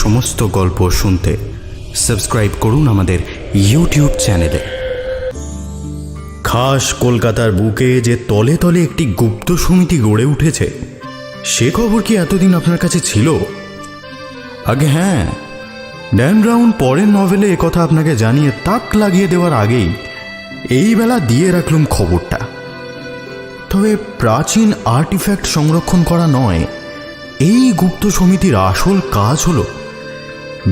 সমস্ত গল্প শুনতে সাবস্ক্রাইব করুন আমাদের ইউটিউব চ্যানেলে। খাস কলকাতার বুকে যে তলে তলে একটি গুপ্ত সমিতি গড়ে উঠেছে, সে খবর কি এতদিন আপনার কাছে ছিল? আগে হ্যাঁ, ড্যান ব্রাউন পরের নভেলে একথা আপনাকে জানিয়ে তাক লাগিয়ে দেওয়ার আগেই এই বেলা দিয়ে রাখলাম খবরটা। তবে প্রাচীন আর্টিফ্যাক্ট সংরক্ষণ করা নয়, এই গুপ্ত সমিতির আসল কাজ হলো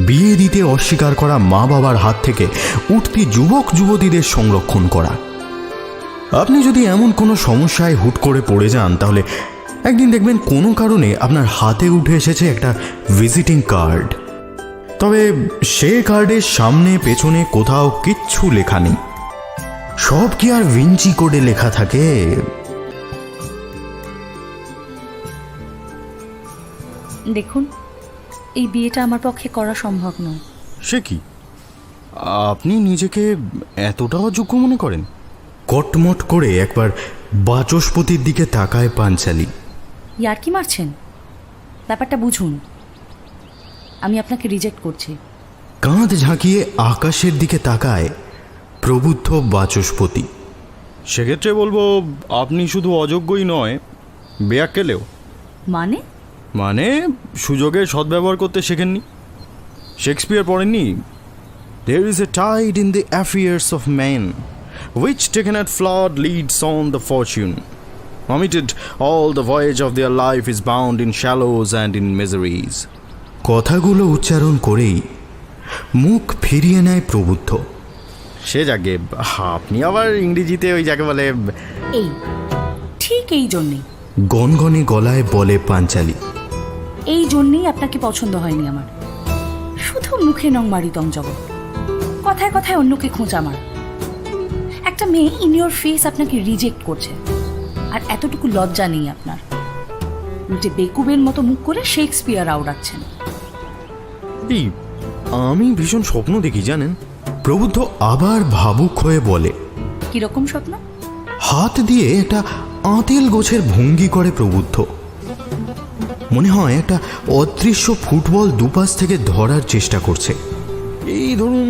বিয়ে দিতে অস্বীকার করা মা বাবার হাত থেকে উঠতি যুবক যুবতীদের সংরক্ষণ করা। আপনি যদি এমন কোনো সমস্যায় হুট করে পড়ে যান, তাহলে একদিন দেখবেন কোনো কারণে আপনার হাতে উঠে এসেছে একটা ভিজিটিং কার্ড। তবে সে কার্ডের সামনে পেছনে কোথাও কিচ্ছু লেখা নেই। সব কি আর ভিঞ্চি কোডে লেখা থাকে? দেখুন, এই বিয়েটা আমার পক্ষে করা সম্ভব নয়। সে কি, আপনি নিজেকে এতটাও যোগ্য মনে করেন? কটমট করে একবার বাচস্পতির দিকে তাকায় পাঞ্চালী। ইয়ার কি মারছেন? ব্যাপারটা বুঝুন, আমি আপনাকে রিজেক্ট করছি। কাঁধ ঝাঁকিয়ে আকাশের দিকে তাকায় প্রবুদ্ধ বাচস্পতি। সেক্ষেত্রে বলবো, আপনি শুধু অযোগ্যই নয়, বেয়াক্কেলেও। মানে সুযোগের সদ্ব্যবহার করতে শেখেননি? শেক্সপিয়ার পড়েননি? There is a tide in the affairs of men, which taken at flood leads on the fortune. Omitted, all the voyage of their life is bound in shallows and in miseries. কথাগুলো উচ্চারণ করেই মুখ ফিরিয়ে নেয় প্রবুদ্ধ। সে যাকে, আপনি আবার ইংরেজিতে ওই যাকে বলে এই ঠিক এই জন্যেই, গনগনে গলায় বলে পাঞ্চালী। এই জন্যেই আপনাকে পছন্দ হয়নি আমার। শুধু মুখে নং মারিতং জগৎ, কথায় কথায় অন্যকে খোঁচা মার। একটা মেয়ে ইন ইয়োর ফেস আপনাকে রিজেক্ট করছে, আর এতটুকু লজ্জা নেই আপনার। উল্টে বেকুবের মতো মুখ করে শেক্সপিয়ার আওড়াচ্ছেন। এই, আমি ভীষণ স্বপ্ন দেখি জানেন? প্রবুদ্ধ আবার ভাবুক হয়ে বলে। কিরকম স্বপ্ন? হাত দিয়ে একটা আঁতেল গোছের ভঙ্গি করে প্রবুদ্ধ। মনে হয় একটা অদৃশ্য ফুটবল দুপাশ থেকে ধরার চেষ্টা করছে। এই ধরুন,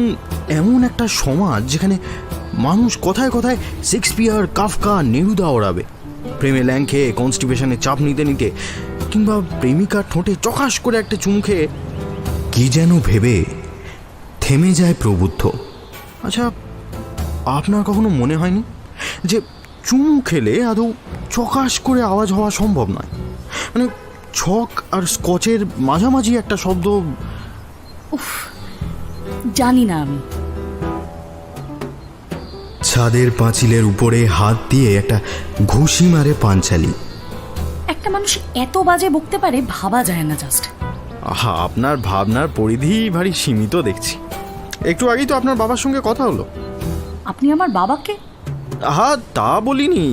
এমন একটা সমাজ যেখানে মানুষ কথায় কথায় শেক্সপিয়ার, কাফকা, নেরুদা ওড়াবে, প্রেমে ল্যাং খেয়ে কনস্টিপেশনে চাপ নিতে নিতে, কিংবা প্রেমিকার ঠোঁটে চকাশ করে একটা চুমু খেয়ে কি যেন ভেবে থেমে যায় প্রবুদ্ধ। আচ্ছা, আপনার কখনো মনে হয়নি যে চুমু খেলে আদৌ চকাশ করে আওয়াজ হওয়া সম্ভব নয়? মানে ছক আর স্কচের মাঝামাঝি একটা শব্দ। উফ, জানি না আমি। ছাদের পাঁচিলের উপরে হাত দিয়ে একটা ঘুষি মারে পাঞ্চালী। একটা মানুষ এত বাজে বকতে পারে ভাবা যায় না। জাস্ট আহা, আপনার ভাবনার পরিধি ভারী সীমিত দেখছি। একটু আগেই তো আপনার বাবার সঙ্গে কথা হলো। আপনি আমার বাবাকে? আহা, তা বলিনি।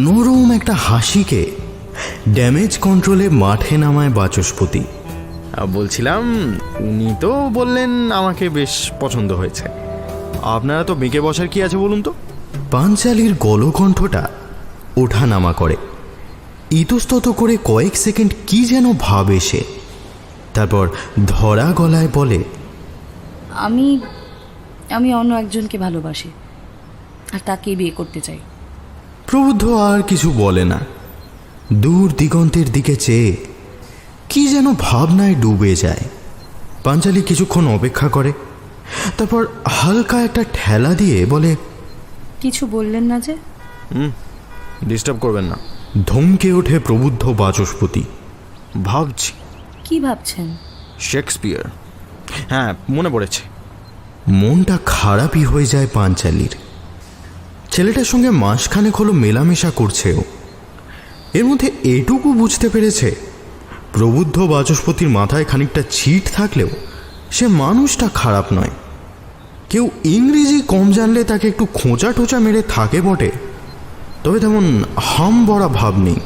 নরম একটা হাসিকে ড্যামেজ কন্ট্রোলে মাঠে নামায় বাচস্পতি। বলছিলাম, উনি তো বললেন আমাকে বেশ পছন্দ হয়েছে। আপনারা তো বেঁকে বসার কি আছে বলুন তো? পাঞ্চালীর গলকণ্ঠটা ওঠা নামা করে, ইতস্তত করে কয়েক সেকেন্ড কি যেন ভাবে সে। তারপর ধরা গলায় বলে, আমি আমি অন্য একজনকে ভালোবাসি, আর তাকেই বিয়ে করতে চাই। প্রবুদ্ধ আর কিছু বলে না। দূর দিগন্তের দিকে চেয়ে কি যেন ভাবনায় ডুবে যায়। পাঞ্চালী কিছুক্ষণ অপেক্ষা করে, তারপর হালকা একটা ঠেলা দিয়ে বলে, কিছু বললেন না যে? ডিস্টার্ব করবেন না। ধমকে ওঠে প্রবুদ্ধ বাচস্পতি। ভাবছি। কি ভাবছেন? শেক্সপিয়ার। হ্যাঁ, মনে পড়েছে। মনটা খারাপই হয়ে যায় পাঞ্চালীর। ছেলেটার সঙ্গে মাসখানেক হলো মেলামেশা করছেও। এর মধ্যে এটুকু বুঝতে পেরেছে, প্রবুদ্ধ বাচস্পতির মাথায় খানিকটা ছিট থাকলেও সে মানুষটা খারাপ নয়। কেউ ইংরেজি কম জানলে তাকে একটু খোঁচা টোচা মেরে থাকে বটে, তবে তেমন হাম বড়া ভাব নেই।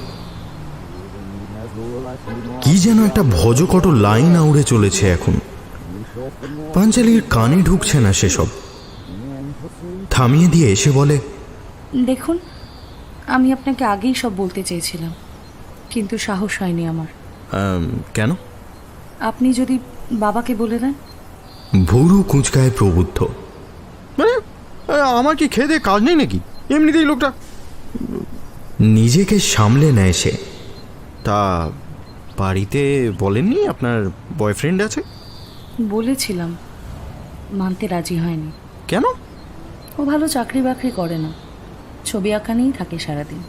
কি যেন একটা ভজকট লাইন আউড়ে চলেছে এখন। পাঞ্চালীর কানে ঢুকছে না সেসব। থামিয়ে দিয়ে এসে বলে, দেখুন, আমি আপনাকে আগেই সব বলতে চেয়েছিলাম, কিন্তু সাহস হয়নি আমার। কেন? আপনি যদি বাবাকে বলে দেন। ভুরু কুঁচকায় প্রবুদ্ধ। মানে আমার কি খেয়ে দিয়ে কাজ নেই নাকি? এমনিতেই লোকটা। নিজেকে সামলে নেয় সে। তা বাড়িতে বলেননি আপনার বয়ফ্রেন্ড আছে? বলেছিলাম, মানতে রাজি হয়নি। কেন? ও ভালো চাকরি বাকরি করে না, ছবি আঁকা নিয়েই থাকে সারাদিন,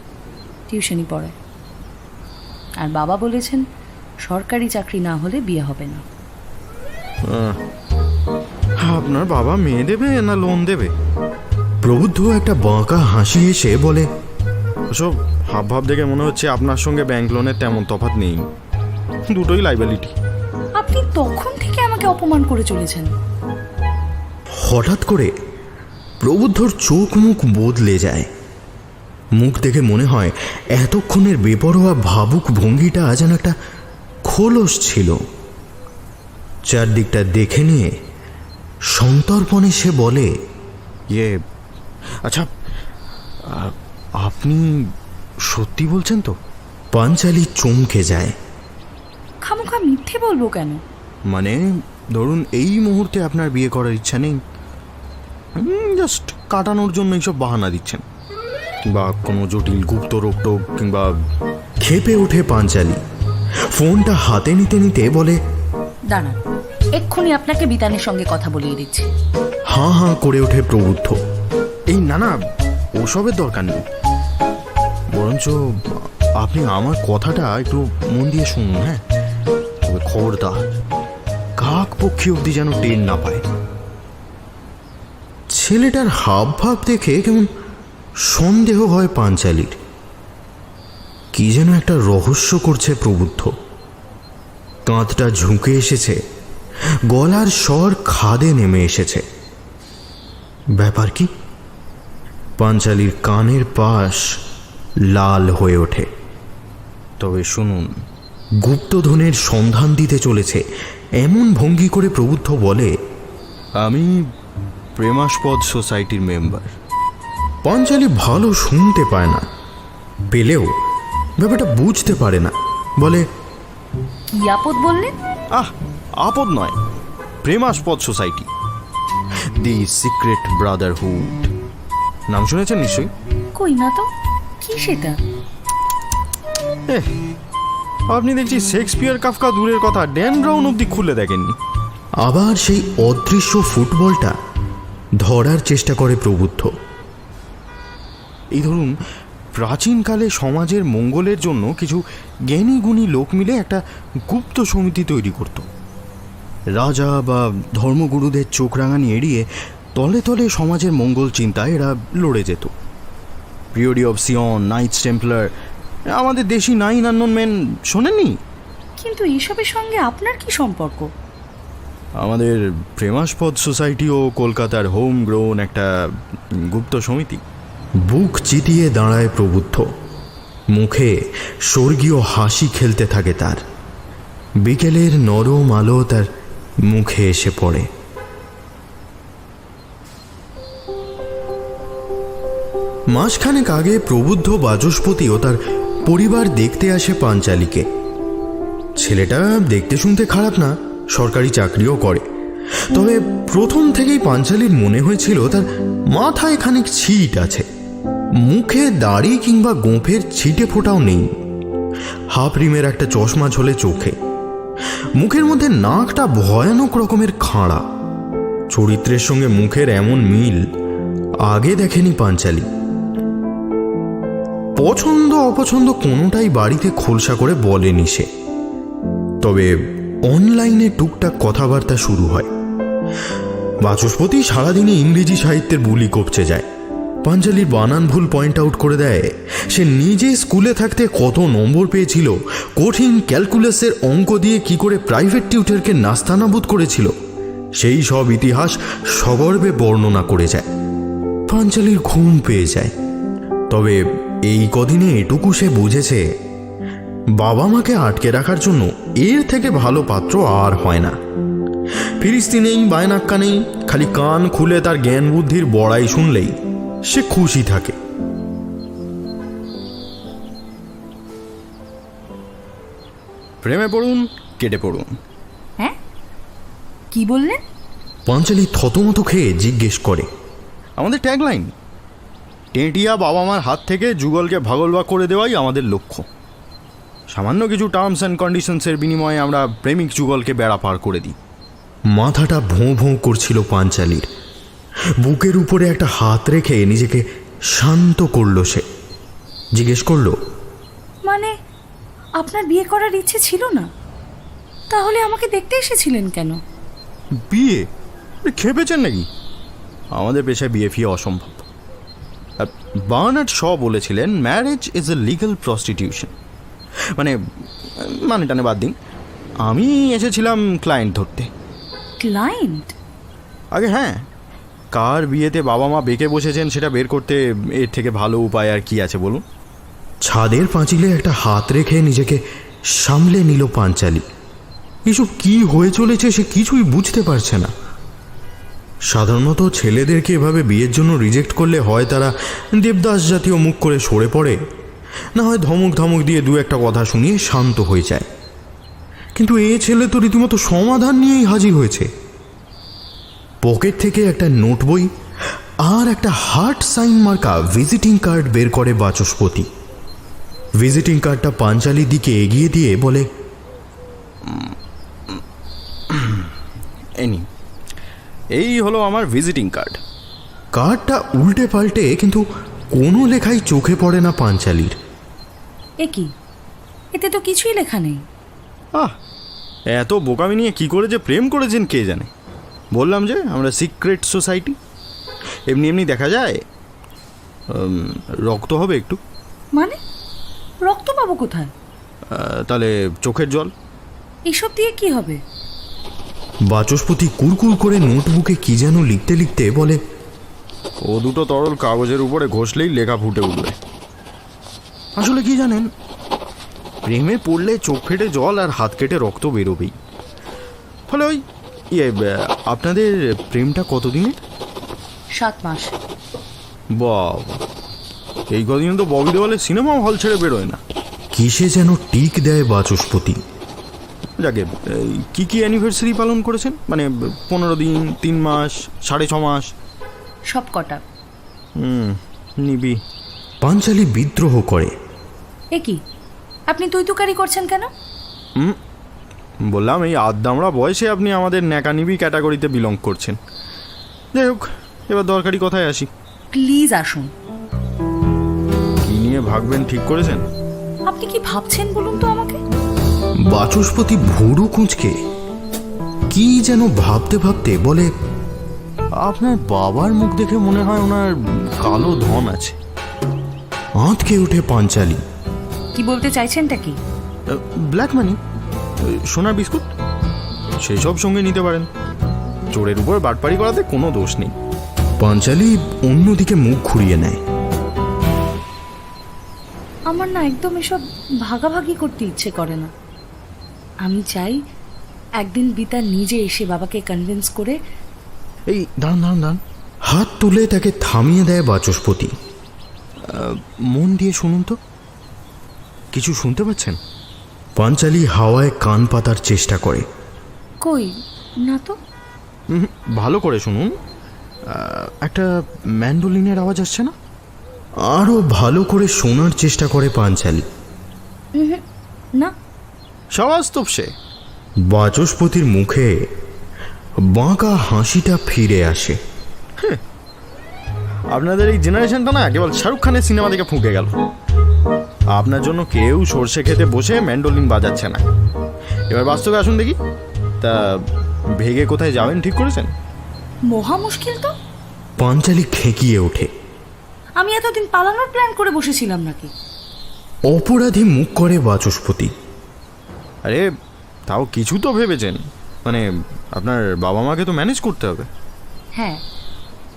টিউশনি পড়ে। আর বাবা বলেছেন সরকারি চাকরি না হলে বিয়ে হবে না। আপনার বাবা মেয়ে দেবে না লোন দেবে? প্রবুদ্ধ একটা বাঁকা হাসি এসে বলে, ওসব হাব ভাব দেখে মনে হচ্ছে আপনার সঙ্গে ব্যাংক লোনের তেমন তফাৎ নেই, দুটোই লাইবিলিটি। আপনি তখন থেকে আমাকে অপমান করে চলেছেন। হঠাৎ করে প্রবুদ্ধর চোখ মুখ বদলে যায়। মুখ দেখে মনে হয় এতক্ষণের বেপরোয়া ভাবুক ভঙ্গিটা যেন একটা খোলস ছিল। চারদিকটা দেখে নিয়ে সন্তর্পণে সে বলে, আচ্ছা, আপনি সত্যি বলছেন তো? পাঞ্চালি চমকে যায়। খামোখা মিথ্যে বলবো কেন? মানে ধরুন এই মুহূর্তে আপনার বিয়ে করার ইচ্ছা নেই, জাস্ট কাটানোর জন্য এইসব বাহানা দিচ্ছেন, বা কোনো জটিল গুপ্ত রোগ টোগ কিংবা। ক্ষেপে ওঠে পাঞ্চালি। ফোনটা হাতে নিতে নিতে বলে, দাঁড়ান, এক্ষুনি আপনাকে বিতানের সঙ্গে কথা বলিয়ে দিচ্ছি। হাঁ হাঁ করে ওঠে প্রবুদ্ধ। এই না না, ওসবের দরকার নেই, বরঞ্চ আপনি আমার কথাটা একটু মন দিয়ে শুনুন। হ্যাঁ, তবে খবরদার কাক পক্ষী অবধি যেন টের না পায়। ছেলেটার হাব ভাব দেখে কেমন সন্দেহ হয় পাঞ্চালির। কি যেন একটা রহস্য করছে প্রবুদ্ধ। কাঁধটা ঝুঁকে এসেছে, গলার স্বর খাদে নেমে এসেছে। ব্যাপার কি? পাঞ্চালির কানের পাশ লাল হয়ে ওঠে। তবে শুনুন, গুপ্তধনের সন্ধান দিতে চলেছে এমন ভঙ্গি করে প্রবুদ্ধ বলে, আমি প্রেমাস্পদ সোসাইটির মেম্বার। পাঞ্চালি ভালো শুনতে পায় না, পেলেও ব্যাপারটা বুঝতে পারে না। বলে, কি আপদ বললেন? আপদ নয়, প্রেমাস্পদ সোসাইটি, দি সিক্রেট ব্রাদারহুড। নাম শুনেছেন নিশ্চয়ই? কই না তো, কি সেটা? আপনি দেখছি শেক্সপিয়ার কাফকা দূরের কথা, ড্যান ব্রাউন অব্দি খুলে দেখেননি। আবার সেই অদৃশ্য ফুটবলটা ধরার চেষ্টা করে প্রবুদ্ধ। এই ধরুন, প্রাচীনকালে সমাজের মঙ্গলের জন্য কিছু জ্ঞানী গুণী লোক মিলে একটা গুপ্ত সমিতি তৈরি করত। রাজা বা ধর্মগুরুদের চোখ রাঙানি এড়িয়ে তলে তলে সমাজের মঙ্গল চিন্তায় এরা লড়ে যেত। পিরিয়ড অফ সিয়ন, নাইটস টেম্পলার, আমাদের দেশি 9 আননোন মেন শোনেননি? কিন্তু এসবের সঙ্গে আপনার কি সম্পর্ক? আমাদের প্রেমাস্পদ সোসাইটিও কলকাতার হোম গ্রোন একটা গুপ্ত সমিতি। বুক চিতিয়ে দাঁড়ায় প্রবুদ্ধ। মুখে স্বর্গীয় হাসি খেলতে থাকে তার। বিকেলের নরম আলো তার মুখে এসে পড়ে। মাসখানেক আগে প্রবুদ্ধ বাচস্পতি ও তার পরিবার দেখতে আসে পাঞ্চালিকে। ছেলেটা দেখতে শুনতে খারাপ না, সরকারি চাকরিও করে। তবে প্রথম থেকেই পাঞ্চালির মনে হয়েছিল তার মাথায় খানিক ছিট আছে। মুখে দাড়ি কিংবা গোঁফের ছিটে ফোটাও নেই। হাফ রিমের একটা চশমা ঝোলে চোখে। মুখের মধ্যে নাকটা ভয়ানক রকমের খাঁড়া। চরিত্রের সঙ্গে মুখের এমন মিল আগে দেখেনি পাঞ্চালি। পছন্দ অপছন্দ কোনোটাই বাড়িতে খোলসা করে বলেনি সে। তবে অনলাইনে টুকটাক কথাবার্তা শুরু হয়। বাচস্পতি সারাদিনে ইংরেজি সাহিত্যের বুলি কপচে যায়। পাঞ্চালির বানান ভুল পয়েন্ট আউট করে দেয়। সে নিজে স্কুলে থাকতে কত নম্বর পেয়েছিল, কঠিন ক্যালকুলাসের অঙ্ক দিয়ে কি করে প্রাইভেট টিউটরকে নাস্তানাবুদ করেছিল, সেই সব ইতিহাস সগর্বে বর্ণনা করে যায়। পাঞ্চালির ঘুম পেয়ে যায়। তবে এই কদিনে এটুকু সে বুঝেছে, বাবা মাকে আটকে রাখার জন্য এর থেকে ভালো পাত্র আর হয় না। ফিরিস্তি নেই, বায়নাক্কা নেই, খালি কান খুলে তার জ্ঞান বুদ্ধির বড়াই শুনলেই সে খুশি থাকে। প্রেমে পড়ুন, কেটে পড়ুন, কি বললেন? পাঞ্চালি থতমত খেয়ে জিজ্ঞেস করে। আমাদের ট্যাগলাইন, টেঁটিয়া বাবা মার হাত থেকে যুগলকে ভাগলবা করে দেওয়াই আমাদের লক্ষ্য। সামান্য কিছু টার্মস অ্যান্ড কন্ডিশনসের বিনিময়ে আমরা প্রেমিক যুগলকে বেড়া পার করে দিই। মাথাটা ভোঁ ভোঁ করছিল পাঞ্চালির। বুকের উপরে একটা হাত রেখে নিজেকে শান্ত করলো সে। জিজ্ঞেস করলো, মানে আপনার বিয়ে করার ইচ্ছে ছিল না? তাহলে আমাকে দেখতে এসেছিলেন কেন? বিয়ে? খেপেছেন নাকি? আমাদের পেশায় বিয়ে ফিয়ে অসম্ভব। বার্নার্ড শ বলেছিলেন, marriage is a legal prostitution. মানে টানে বাদ দিন, আমি এসেছিলাম ক্লায়েন্ট ধরতে। ক্লায়েন্ট? আগে হ্যাঁ, কার বিয়েতে বাবা মা বেঁকে বসেছেন সেটা বের করতে এর থেকে ভালো উপায় আর কি আছে বলুন? ছাদের পাঁচিলে একটা হাত রেখে নিজেকে সামলে নিল পাঞ্চালি। এসব কি হয়ে চলেছে সে কিছুই বুঝতে পারছে না। সাধারণত ছেলেদেরকে এভাবে বিয়ের জন্য রিজেক্ট করলে হয় তারা দেবদাস জাতীয় মুখ করে সরে পড়ে, না হয় ধমক ধমক দিয়ে দু একটা কথা শুনিয়ে শান্ত হয়ে যায়। কিন্তু এ ছেলে তো রীতিমতো সমাধান নিয়েই হাজির হয়েছে। পকেট থেকে একটা নোট বই আর একটা হার্ট সাইন মার্কা ভিজিটিং কার্ড বের করে বাচস্পতি। ভিজিটিং কার্ডটা পাঞ্চালির দিকে এগিয়ে দিয়ে বলে, এই হলো আমার ভিজিটিং কার্ড। কার্ডটা উল্টে পাল্টে কিন্তু কোনো লেখাই চোখে পড়ে না পাঞ্চালির। এ কি, এতে তো কিছুই লেখা নেই। এত বোকামি নিয়ে কি করে যে প্রেম করেছেন কে জানে। বললাম যে আমরা সিক্রেট সোসাইটি। এমনি এমনি দেখা যায়। রক্ত হবে একটু। মানে রক্ত পাবো কোথায়? তাহলে চোখের জল। এসব দিয়ে কি হবে? বাচস্পতি কুরকুর করে নোটবুকে কি যেন লিখতে লিখতে বলে, ও দুটো তরল কাগজের উপরে ঘষলেই লেখা ফুটে উঠবে। আসলে কি জানেন, প্রেমে পড়লে চোখ ফেটে জল আর হাত কেটে রক্ত বেরোবেই। ফলে ওই আপনাদের প্রেমটা কতদিনে? 7 মাস। বাবা, এই কদিন তো ববি দেওয়ালের সিনেমা হল ছেড়ে বেরোয় না। কিসে যেন টিক দেয় বাচস্পতি। যাকে কি কি অ্যানিভার্সারি পালন করেছেন? 15 দিন, 3 মাস, 6.5 মাস? সব কটা। নিবি। পাঞ্চালি বিদ্রোহ করে। এ কি, আপনি তুইতুকারি করছেন কেন? বললাম এই আদ্দামড়া বয়সে আপনি আমাদের ন্যাকানিবি ক্যাটাগরিতে বিলং করছেন। যাই হোক, এবার দরকারি কথায় আসি। প্লিজ আসুন। কি নিয়ে ভাববেন ঠিক করেছেন? আপনি কি ভাবছেন বলুন তো আমাকে? বাচস্পতি ভুরু কুঁচকে কি যেন ভাবতে ভাবতে বলে, আপনার বাবার মুখ দেখে মনে হয় ওনার কালো ধন আছে। আঁতকে ওঠে পাঞ্চালি। কি বলতে চাইছেনটা কি? ব্ল্যাক মানি, সোনার বিস্কুট, সেই সব সঙ্গে নিতে পারেন। চোরের উপর বাটপাড়ি করাতে কোনো দোষ নেই। পাঞ্চালি অন্যদিকে মুখ ঘুরিয়ে নেয়। আমার না একদম এসব ভাগাভাগি করতে ইচ্ছে করে না। আমি চাই একদিন বিতা নিজে এসে বাবাকে কনভিন্স করে। এই দাঁড়ান। হাত তুলে তাকে থামিয়ে দেয় বাচস্পতি। মন দিয়ে শুনুন তো, কিছু শুনতে পাচ্ছেন? পাঞ্চালি হাওয়ায় কান পাতার চেষ্টা করে। কই না তো। ভালো করে শুনুন। একটা ম্যান্ডোলিনের আওয়াজ আসছে না? আরো ভালো করে শোনার চেষ্টা করে পাঞ্চালি। না। সবাস্তব সে। বাচস্পতির মুখে বাঁকা হাসিটা ফিরে আসে। আপনাদের এই জেনারেশনটা না কেবল শাহরুখ খানের সিনেমা দেখে ফুঁকে গেল। আপনার জন্য কেউ সর্ষে খেতে বসে ম্যান্ডোলিন বাজাচ্ছে না। এবার বাস্তবে আসুন দেখি। তা ভেগে কোথায় যাবেন ঠিক করেছেন? মহা মুশকিল তো। পাঞ্চালি খেকিয়ে ওঠে। আমি এতদিন পালানোর প্ল্যান করে বসেছিলাম নাকি? অপরাধী মুখ করে বাচস্পতি। আরে তাও কিছু তো ভেবেছেন। আপনার বাবা মাকে তো ম্যানেজ করতে হবে। হ্যাঁ,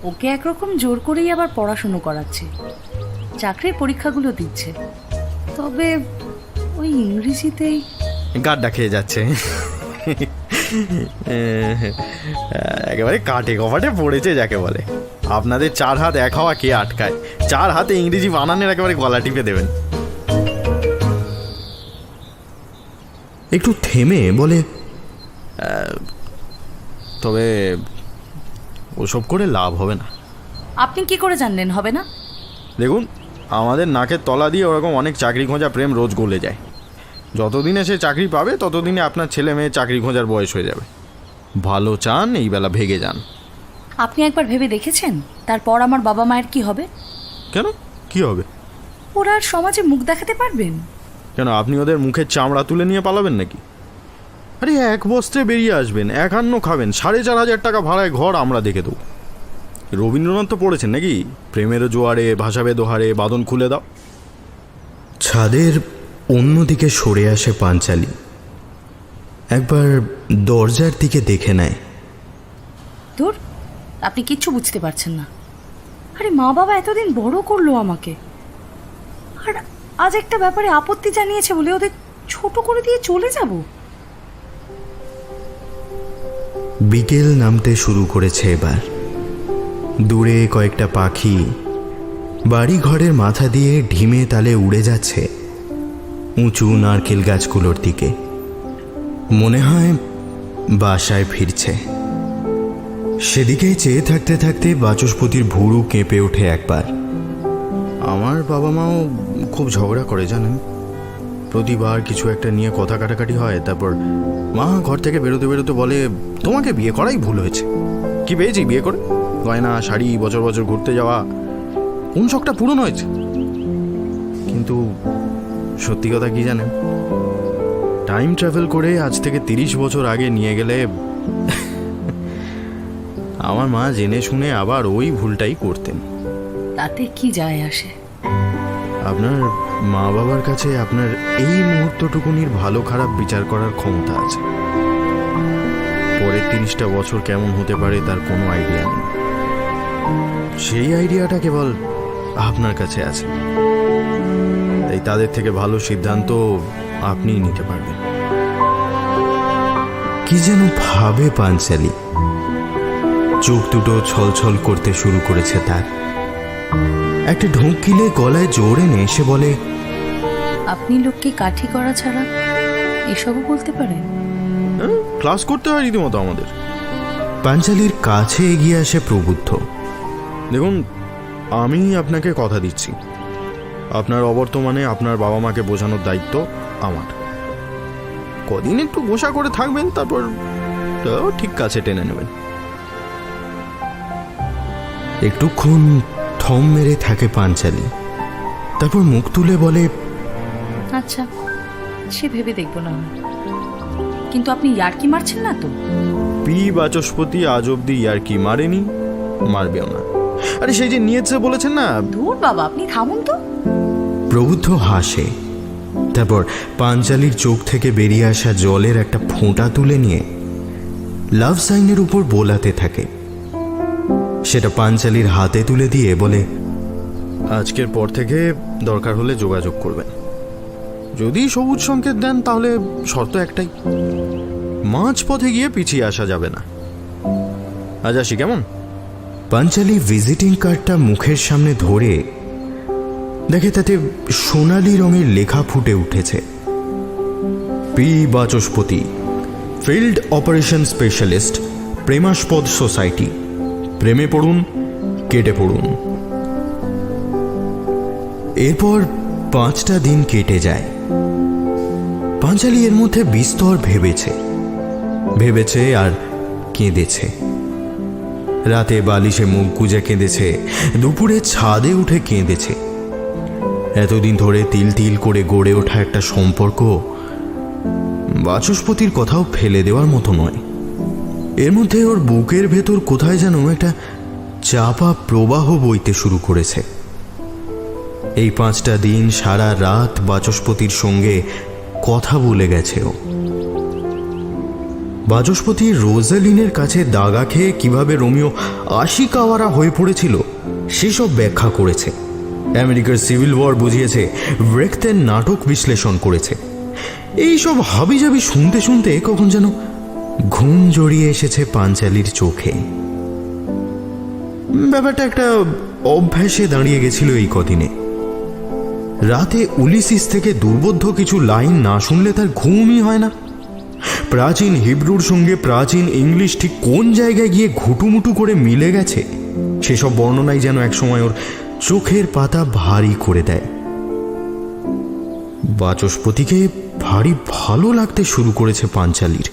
ওকে একরকম জোর করেই আবার পড়াশুনো করাচ্ছে, চাকরির পরীক্ষাগুলো দিচ্ছে। তবে ওই ইংরেজিতেই গাড্ডা খেয়ে যাচ্ছে। একেবারে কাটে কপাটে পড়েছে যাকে বলে। আপনাদের 4 হাত 1 হাওয়া কে আটকায়? 4 হাতে ইংরেজি বানানের একেবারে গলা টিপে দেবেন। একটু থেমে বলে, তবে ওসব করে লাভ হবে না। আপনি কি করে জানলেন হবে না? দেখুন, আমাদের নাকের তলা দিয়ে ওরকম অনেক চাকরি খোঁজা প্রেম রোজ গলে যায়। যতদিনে সে চাকরি পাবে ততদিনে আপনার ছেলে মেয়ে চাকরি খোঁজার বয়স হয়ে যাবে। ভালো চান এই বেলা ভেগে যান। আপনি একবার ভেবে দেখেছেন তারপর আমার বাবা মায়ের কি হবে? কেন, কি হবে? ওরা আর সমাজে মুখ দেখাতে পারবেন? কেন, আপনি ওদের মুখের চামড়া তুলে নিয়ে পালাবেন নাকি? আরে এক বস্ত্রে বেরিয়ে আসবেন, একান্ন খাবেন, 4,500 টাকা ভাড়ায় ঘর আমরা দেখে দেবো। রবীন্দ্রনাথ তো পড়েছেন নাকি, প্রেমের জোয়ারে ভাসাবে দোহারে বাঁধন খুলে দাও। ছাদের অন্যদিকে সরে আসে পাঞ্চালি, একবার দরজার দিকে দেখে নেয়। ধুর, আপনি কিচ্ছু বুঝতে পারছেন না। আরে মা বাবা এতদিন বড় করলো আমাকে, আর আজ একটা ব্যাপারে আপত্তি জানিয়েছে বলে ওদের ছোট করে দিয়ে চলে যাব? বিকেল নামতে শুরু করেছে এবার। দূরে কয়েকটা পাখি বাড়ি ঘরের মাথা দিয়ে ঢিমে তালে উড়ে যাচ্ছে উঁচু নারকেল গাছগুলোর দিকে। মনে হয় বাসায় ফিরছে। সেদিকেই চেয়ে থাকতে থাকতে বাচস্পতির ভুরু কেঁপে ওঠে একবার। আমার বাবা মাও খুব ঝগড়া করে জানেন। প্রতিবার কিছু একটা নিয়ে কথা কাটাকাটি হয়, তারপর মা ঘর থেকে বেরোতে বেরোতে বলে, তোমাকে বিয়ে করাই ভুল হয়েছে। কি পেয়েছি বিয়ে করে? গয়না, শাড়ি, বছর বছর ঘুরতে যাওয়া, কোন শখটা পূরণ হয়েছে? কিন্তু সত্যি কথা কি জানেন, টাইম ট্রাভেল করে আজ থেকে 30 বছর আগে নিয়ে গেলে আমার মা জেনে শুনে আবার ওই ভুলটাই করতেন। তাতে কি যায় আসে? আপনার মা বাবার কাছে আপনার এই মুহূর্তটুকুনির ভালো খারাপ বিচার করার ক্ষমতা আছে। পরের 30টা বছর কেমন হতে পারে তার কোনো আইডিয়া নেই। সেই আইডিয়াটা কেবল আপনার কাছে আছে, তাই তাদের থেকে ভালো সিদ্ধান্ত আপনিই নিতে পারবেন। কি যেন ভাবে পাঞ্চালি। চোখ দুটো ছলছল করতে শুরু করেছে তার। একটা ঢোক গিলে গলায় জোর এনে এসে বলে, আপনি লোককে কাঠি করা ছাড়া এসবও বলতে পারেন? ক্লাস করতে হয় রীতিমতো আমাদের। পাঞ্চালির কাছে এগিয়ে আসে প্রবুদ্ধ। দেখুন, আমি আপনাকে কথা দিচ্ছি, আপনার অবর্তমানে আপনার বাবা মাকে বোঝানোর দায়িত্ব আমার। কদিন একটু গোসা করে থাকবেন, তারপর ঠিক কাছে টেনে নেবেন। একটুক্ষণ থম মেরে থাকে পাঞ্চালি, তারপর মুখ তুলে বলে, আচ্ছা, সে ভেবে দেখবো না। কিন্তু আপনি ইয়ার্কি মারছেন না তো? পি বাচস্পতি আজ অব্দি আর কি মারেনি, মারবেও না। আরে সেই যে নিয়েছে বলেছেন না। ধুর বাবা, আপনি থামুন তো। প্রবুদ্ধ হাসে, তারপর পাঞ্চালির চোখ থেকে বেরিয়ে আসা জলের একটা ফোঁটা তুলে নিয়ে লাভ সাইনের উপর বোলাতে থাকে। সেটা পাঞ্চালির হাতে তুলে দিয়ে বলে, আজকের পর থেকে দরকার হলে যোগাযোগ করবেন। যদি সবুজ সংকেত দেন তাহলে শর্ত একটাই, মাঝ পথে গিয়ে পিছিয়ে আসা যাবে না। আজ আসি, কেমন? পাঞ্চালি ভিজিটিং কার্ডটা মুখের সামনে ধরে দেখে তাতে সোনালি রঙের লেখা ফুটে উঠেছে, P Bachaspati, field operation specialist, Premaspada society. প্রেমে পড়ুন, কেটে পড়ুন। এরপর 5টা দিন কেটে যায়। পাঞ্চালি এর মধ্যে বিস্তর ভেবেছে আর কেঁদেছে। রাতে বালিশে মুখ গুজে কেঁদেছে, দুপুরে ছাদে উঠে কেঁদেছে। এতদিন ধরে তিল তিল করে গড়ে ওঠা একটা সম্পর্ক বাচস্পতির কথাও ফেলে দেওয়ার মতো নয়। এর মধ্যে ওর বুকের ভেতর কোথায় যেন একটা চাপা প্রবাহ বইতে শুরু করেছে। এই 5টা দিন সারা রাত বাচস্পতির সঙ্গে কথা বলে গেছে ও। বাচস্পতি রোজালিনের কাছে দাগা খেয়ে কিভাবে রোমিও আশিকাওয়ারা হয়ে পড়েছিল সেসব ব্যাখ্যা করেছে। আমেরিকার সিভিল ওয়ার বুঝিয়েছে, ব্রেখতের নাটক বিশ্লেষণ করেছে। এইসব হাবিজাবি শুনতে শুনতে কখন যেন ঘুম জড়িয়ে এসেছে পাঞ্চালির চোখে। ব্যাপারটা একটা অভ্যাসে দাঁড়িয়ে গেছিল এই কদিনে। রাতে উলিসিস থেকে দুর্বোধ্য কিছু লাইন না শুনলে তার ঘুমই হয় না। প্রাচীন হিব্রুর সঙ্গে প্রাচীন ইংলিশ ঠিক কোন জায়গায় গিয়ে ঘুটুমুটু করে মিলে গেছে সেসব বর্ণনাই যেন একসময় ওর চোখের পাতা ভারী করে দেয়। বাচস্পতিকে ভারী ভালো লাগতে শুরু করেছে পাঞ্চালির।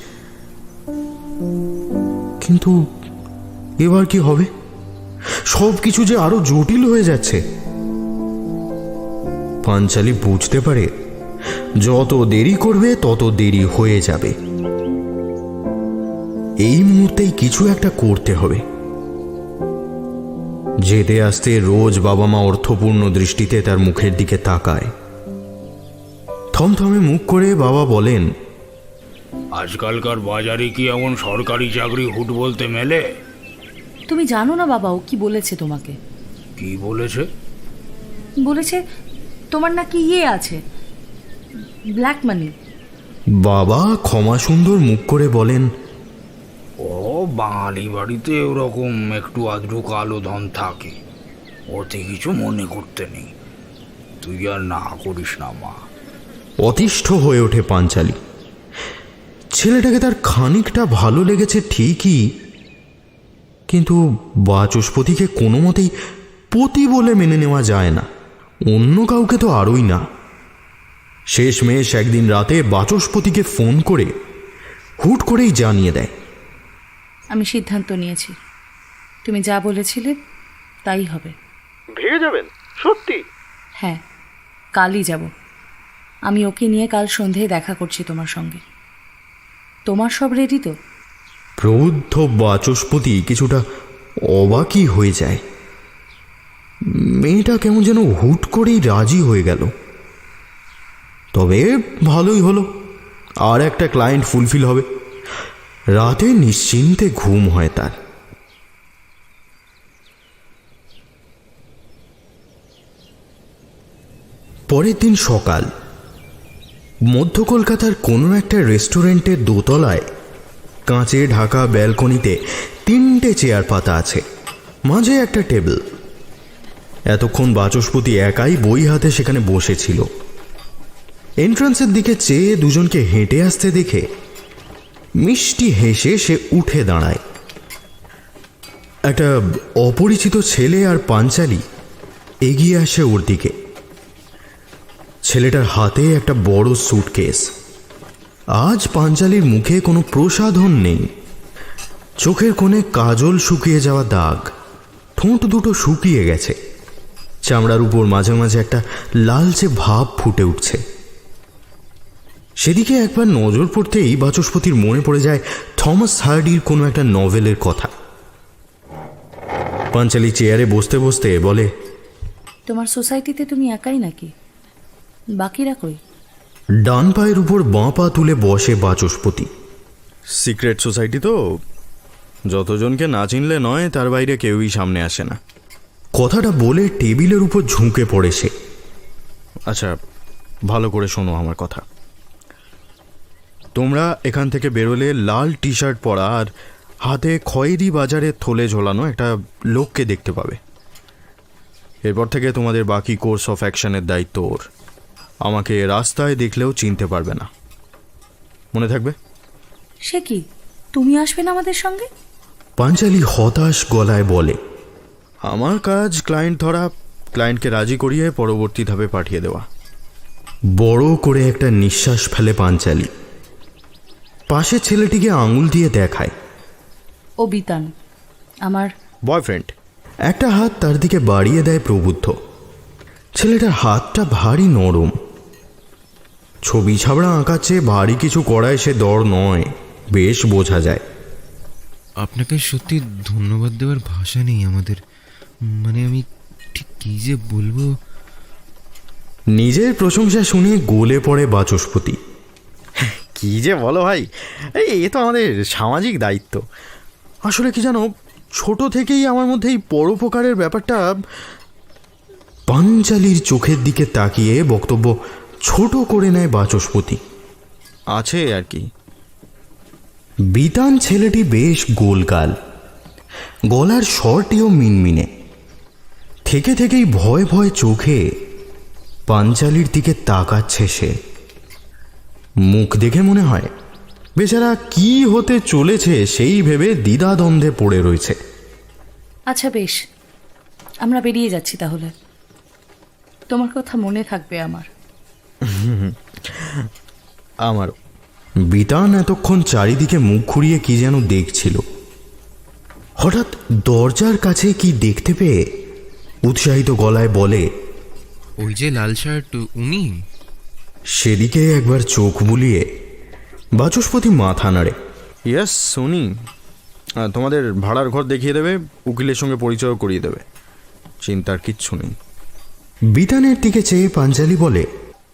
কিন্তু এবার কি হবে? সব কিছু যে আরো জটিল হয়ে যাচ্ছে। পাঞ্চালি বুঝতে পারে যত দেরি করবে তত দেরি হয়ে যাবে। এই মুহূর্তেই কিছু একটা করতে হবে। যেতে আসতে রোজ বাবা মা অর্থপূর্ণ দৃষ্টিতে তার মুখের দিকে তাকায়। থমথমে মুখ করে বাবা বলেন, আজকালকার বাজারে কি এমন সরকারি চাকরি হুট বলতে মেলে? তুমি জানো না বাবা ও কি বলেছে তোমাকে? কি বলেছে? বলেছে তোমার নাকি আছে, ব্ল্যাক মানি। বাবা ক্ষমা সুন্দর মুখ করে বলেন, ও বাঙালি বাড়িতে ওরকম একটু আধটু কালো ধন থাকে, ওতে কিছু মনে করতে নেই। তুই আর না করিস না মা। অতিষ্ঠ হয়ে ওঠে পাঞ্চালি। ছেলেটাকে তার খানিকটা ভালো লেগেছে ঠিকই, কিন্তু বাচস্পতিকে কোনো মতেই পতি বলে মেনে নেওয়া যায় না, অন্য কাউকে তো আরই না। শেষমেশ একদিন রাতে বাচস্পতিকে ফোন করে হুট করেই জানিয়ে দেয়, আমি সিদ্ধান্ত নিয়েছি, তুমি যা বলেছিলে তাই হবে। ভেবে যাবেন? সত্যি? হ্যাঁ, কালই যাব। আমি ওকে নিয়ে কাল সন্ধেয় দেখা করছি তোমার সঙ্গে। তোমার সব রেডি তো? প্রবুদ্ধ বাচস্পতি কিছুটা অবাকই হয়ে যায়। মেয়েটা কেমন যেন হুট করেই রাজি হয়ে গেল। তবে ভালোই হলো, আর একটা ক্লায়েন্ট ফুলফিল হবে। রাতে নিশ্চিন্তে ঘুম হয় তার। পরের দিন সকাল, মধ্য কলকাতার কোনো একটা রেস্টুরেন্টের দোতলায় কাঁচে ঢাকা ব্যালকনিতে 3টে চেয়ার পাতা আছে, মাঝে একটা টেবিল। এতক্ষণ বাচস্পতি একাই বই হাতে সেখানে বসেছিল। এন্ট্রান্সের দিকে চেয়ে দুজনকে হেঁটে আসতে দেখে মিষ্টি হেসে সে উঠে দাঁড়ায়। একটা অপরিচিত ছেলে আর পাঞ্চালি এগিয়ে আসে ওর দিকে। ছেলেটার হাতে একটা বড় স্যুটকেস। আজ পাঞ্চালির মুখে কোনো প্রসাধন নেই, চোখের কোণে কাজল শুকিয়ে যাওয়া দাগ, ঠোঁট দুটো শুকিয়ে গেছে, চামড়ার উপর মাঝে মাঝে একটা লালচে ভাব ফুটে উঠছে। সেদিকে একবার নজর পড়তেই বাচস্পতির মনে পড়ে যায় থমাস হার্ডির কোনো একটা নভেলের কথা। পাঞ্চালি চেয়ারে বসতে বসতে বলে, তোমার সোসাইটিতে তুমি একাই নাকি? বাকিরা কই? ডান পায়ের উপর বাঁ পা তুলে বসে বাচস্পতি। সিক্রেট সোসাইটি তো, যতজনকে না চিনলে নয় তার বাইরে কেউই সামনে আসে না। কথাটা বলে টেবিলের উপর ঝুঁকে পড়ে সে। আচ্ছা, ভালো করে শোনো আমার কথা। তোমরা এখান থেকে বেরোলে লাল টি শার্ট পরা আর হাতে খয়েরি বাজারের থলে ঝোলানো একটা লোককে দেখতে পাবে। এরপর থেকে তোমাদের বাকি কোর্স অফ অ্যাকশনের দায়িত্ব ওর। আমাকে রাস্তায় দেখলেও চিনতে পারবে না, মনে থাকবে? সে কি, তুমি আসবে না আমাদের সঙ্গে? পাঞ্চালি হতাশ গলায় বলে, আমার কাজ ক্লায়েন্ট ধরা, ক্লায়েন্টকে রাজি করিয়ে পরবর্তী ধাপে পাঠিয়ে দেওয়া। বড় করে একটা নিঃশ্বাস ফেলে পাঞ্চালি। পাশে ছেলেটিকে আঙুল দিয়ে দেখায়, ও বিতান, আমার বয়ফ্রেন্ড। একটা হাত তার দিকে বাড়িয়ে দেয় প্রবুদ্ধ। ছেলেটার হাতটা ভারী নরম। ছবি ছাবড়া আঁকার চেয়ে ভারী কিছু করায় সে দর নয়, বেশ বোঝা যায়। আপনাকে সত্যি ধন্যবাদ দেওয়ার ভাষা নেই আমাদের, মানে আমি ঠিক কী যে বলবো। নিজের প্রশংসা শুনে গলে পড়ে বাচস্পতি। কি যে বলো ভাই, এ তো আমাদের সামাজিক দায়িত্ব। আসলে কি জানো, ছোট থেকেই আমার মধ্যে এই পরোপকারের ব্যাপারটা। পাঞ্চালির চোখের দিকে তাকিয়ে বক্তব্য ছোট করে নেয় বাচস্পতি। আছে আর কি। বিতান ছেলেটি বেশ গোলগাল, গলার স্বরটিও মিনমিনে। থেকে থেকেই ভয় ভয় চোখে পাঞ্চালির দিকে তাকাচ্ছে সে। মুখ দেখে মনে হয় বেচারা কি হতে চলেছে সেই ভেবে দ্বিধাদ্বন্দ্বে পড়ে রয়েছে। আচ্ছা বেশ, আমরা বেরিয়ে যাচ্ছি তাহলে। তোমার কথা মনে থাকবে আমার। আমারও। বিতান এতক্ষণ চারিদিকে মুখ ঘুরিয়ে কি যেন দেখছিল। হঠাৎ দরজার কাছে কি দেখতে পেয়ে উৎসাহিত গলায় বলে, ওই যে লাল শার্ট উনি? সেদিকে একবার চোখ বুলিয়ে বাচস্পতি মাথা নাড়ে। ইয়েস উনি। তোমাদের ভাড়ার ঘর দেখিয়ে দেবে, উকিলের সঙ্গে পরিচয় করিয়ে দেবে, চিন্তার কিচ্ছু নেই। বিতানের দিকে চেয়ে পাঞ্চালি বলে,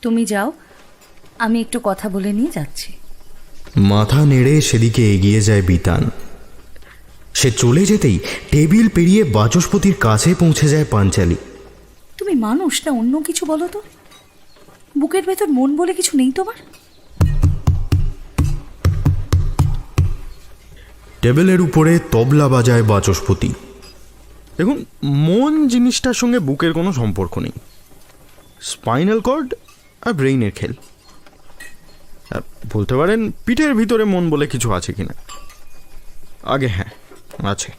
তুমি যাও, আমি একটু কথা বলে নিয়ে যাচ্ছি। মাথা নেড়ে সেদিকে এগিয়ে যায় বিতান। সে চলে যেতেই টেবিল পেরিয়ে বাচস্পতির কাছে পৌঁছে যায় পাঞ্চালি। তুমি মানুষ না অন্য কিছু বলো তো? বুকের ভেতর মন বলে কিছু নেই তোমার? টেবিলের উপরে তবলা বাজায় বাচস্পতি। দেখুন, মন জিনিসটার সঙ্গে বুকের কোনো সম্পর্ক নেই। স্পাইনাল কর্ড আর ব্রেইনের খেল। বলতে পারেন পিঠের ভিতরে মন বলে কিছু আছে কিনা। আগে হ্যাঁ, আছে।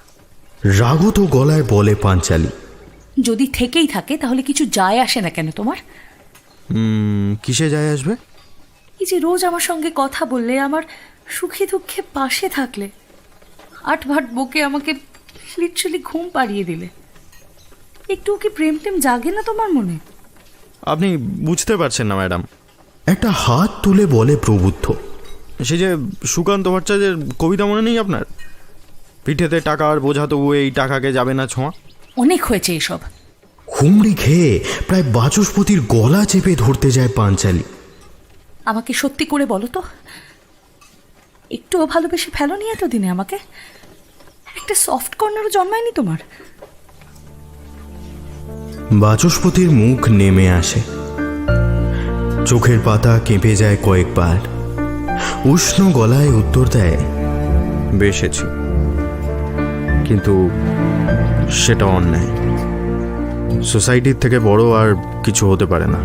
রাগত গলায় বলে পাঞ্চালি। যদি থেকেই থাকে তাহলে কিছু যায় আসে না কেন তোমার? কিসে যায় আসবে? এই যে রোজ আমার সঙ্গে কথা বললে, আমার সুখে দুঃখে পাশে থাকলে, 8 ভাট বকে আমাকে লিটারালি ঘুম পাড়িয়ে দিলে, একটু কি প্রেম টেম জাগে না তোমার মনে? আপনি বুঝতে পারছেন না ম্যাডাম। একটা হাত তুলে বলে প্রবুদ্ধ। সে যে সুকান্ত ভট্টাচার্যের কবিতা মনে নেই আপনার? পিঠেতে টাকার বোঝা তবু এই টাকাকে যাবে না ছোঁয়া। অনেক হয়েছে এসব। হুমড়ি খেয়ে প্রায় বাচস্পতির গলা চেপে ধরতে যায় পাঞ্চালি। আমাকে সত্যি করে বলো তো, একটুও ভালোবেসে ফেলোনি এতদিনে আমাকে? একটা সফট কর্নারও জন্মায়নি তোমার? বাচস্পতির মুখ নেমে আসে, চোখের পাতা কেঁপে যায় কয়েকবার। উষ্ণ গলায় উত্তর দেয়, বেসেছি, কিন্তু সেটা অন্যায়। সোসাইটির থেকে বড় আর কিছু হতে পারে না।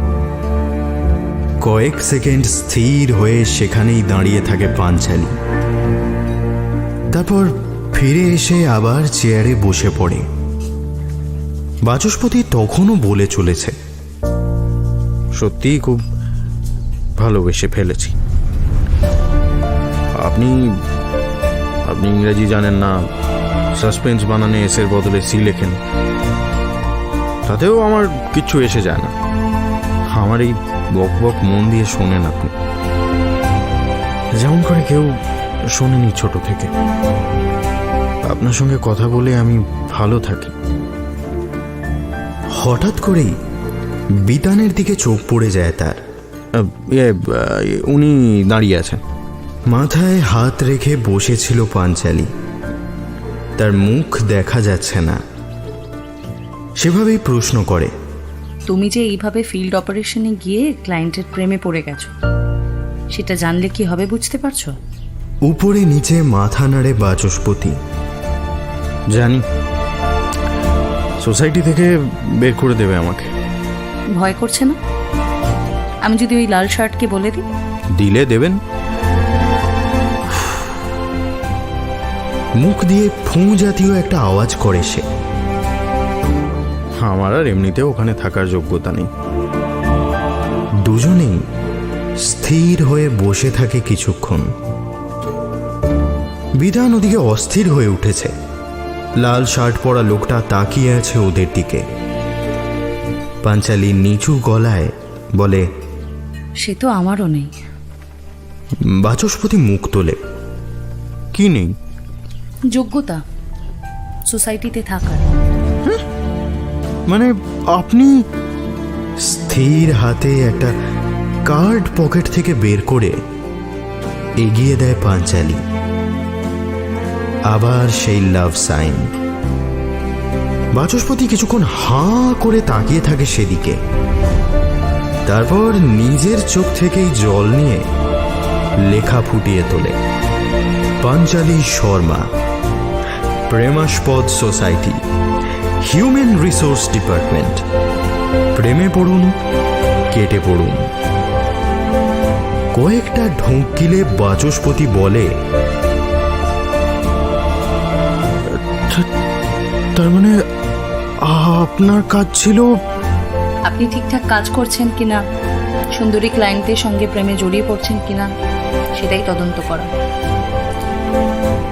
কয়েক সেকেন্ড স্থির হয়ে সেখানেই দাঁড়িয়ে থাকে পাঞ্চালি। তারপর ফিরে এসে আবার চেয়ারে বসে পড়ে। বাচস্পতি তখনও বলে চলেছে, সত্যিই খুব ভালোবেসে ফেলেছি। আপনি ইংরেজি জানেন না, সাসপেন্স বানানে এসের বদলে সি লেখেন, তাতেও আমার কিচ্ছু এসে যায় না। আমার এই বক বক মন দিয়ে শোনেন আপনি, যেমন করে কেউ শোনেনি ছোট থেকে। আপনার সঙ্গে কথা বলে আমি ভালো থাকি। হঠাৎ করেই বিতানের দিকে চোখ পড়ে যায় তার। উনি দাঁড়িয়ে আছেন। মাথায় হাত রেখে বসেছিল পাঞ্চালি। তার মুখ দেখা যাচ্ছে না। সেভাবেই প্রশ্ন করে, তুমি যে এইভাবে ফিল্ড অপারেশনে গিয়ে ক্লায়েন্টের প্রেমে পড়ে গেছো, সেটা জানলে কি হবে বুঝতে পারছো? উপরে নিচে মাথা নাড়ে বাচস্পতি। জানি, সোসাইটি থেকে বের করে দেবে আমাকে। ভয় করছে না? আমি যদি ওই লাল শার্টকে বলে দিই? দিলে দেবেন। মুখ দিয়ে ফুঁ জাতীয় একটা আওয়াজ করে সে। আমার আর এমনিতেও ওখানে থাকার যোগ্যতা নেই। দুজনেই স্থির হয়ে বসে থাকে কিছুক্ষণ। বিধান ওদিকে অস্থির হয়ে উঠেছে। লাল শার্ট পরা লোকটা তাকিয়ে আছে ওদের দিকে। পাঞ্চালি নিচু গলায় বলে, সে তো আমারও নেই। বাচস্পতি মুখ তোলে, কি নেই? যোগ্যতা সোসাইটিতে থাকার। মানে আপনি? স্থির হাতে একটা কার্ড পকেট থেকে বের করে এগিয়ে দেয় পাঞ্চালি। আবার সেই লাভ সাইন। বাচস্পতি কিছুক্ষণ হাঁ করে তাকিয়ে থাকে সেদিকে। তারপর নিজের চোখ থেকেই জল নিয়ে লেখা ফুটিয়ে তোলে, Panchali Sharma, Premaspada society, human resource department. প্রেমে পড়ুন, কেটে পড়ুন। কয়েকটা ঢোক গিলে বাচস্পতি বলে, তার মানে আপনার কাজ ছিল? আপনি ঠিকঠাক কাজ করছেন কিনা, সুন্দরী ক্লায়েন্টের সঙ্গে প্রেমে জড়িয়ে পড়ছেন কিনা, সেটাই তদন্ত করা।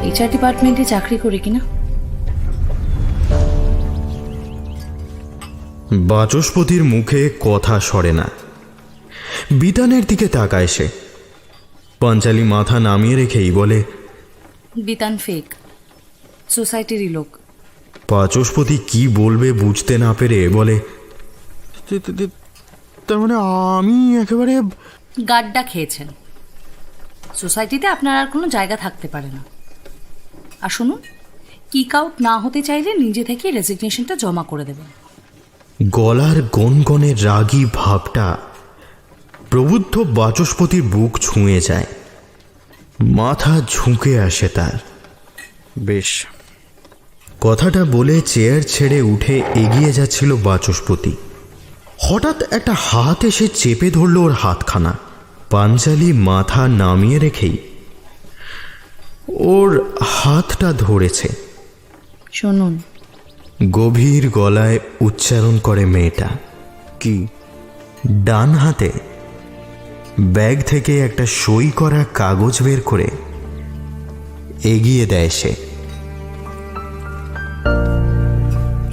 এইচআর ডিপার্টমেন্টে চাকরি করি কিনা। বাচস্পতির মুখে কথা সরে না। বিতানের দিকে তাকায় সে। পাঞ্চালি মাথা নামিয়ে রেখেই বলে, বিতান ফেক, সোসাইটিরই লোক। বাচস্পতি কি বলবে বুঝতে না পেরে বলে, তার মানে আমি একেবারে? গাড্ডা খেয়েছেন। সোসাইটিতে আপনার আর কোনো জায়গা থাকতে পারে না। আর শুনুন, কিক আউট না হতে চাইলে নিজে থেকে রেজিগনেশনটা জমা করে দেবেন। গলার গনগনে রাগী ভাবটা প্রবুদ্ধ বাচস্পতির বুক ছুঁয়ে যায়। মাথা ঝুঁকে আসে তার। বেশ। কথাটা বলে চেয়ার ছেড়ে উঠে এগিয়ে যাচ্ছিল বাচস্পতি। হঠাৎ একটা হাত এসে চেপে ধরল ওর হাতখানা। পাঞ্চালি মাথা নামিয়ে রেখেই ওর হাতটা ধরেছে। শুনুন, গভীর গলায় উচ্চারণ করে মেয়েটা। কি? ডান হাতে ব্যাগ থেকে একটা সই করা কাগজ বের করে এগিয়ে দেয় সে।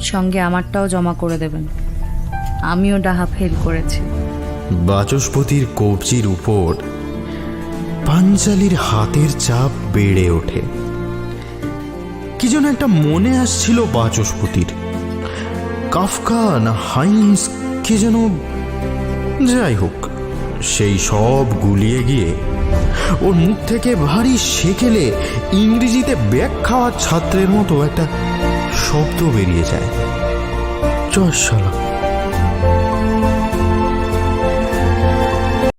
সঙ্গে আমারটাও জমা করে দেবেন, আমিও ডাহা ফেল করেছি। বাচস্পতির কবজির উপর পাঞ্চালির হাতের চাপ বেড়ে ওঠে। কি যেন একটা মনে আসছিল বাচস্পতির। কাফকা না হাইন্স, কি যেন। যাই হোক, সেই সব গুলিয়ে গিয়ে ওর মুখ থেকে ভারী সেকেলে ইংরেজিতে ব্যাগ খাওয়া ছাত্রের মতো একটা শব্দ বেরিয়ে যায়। চল শালা।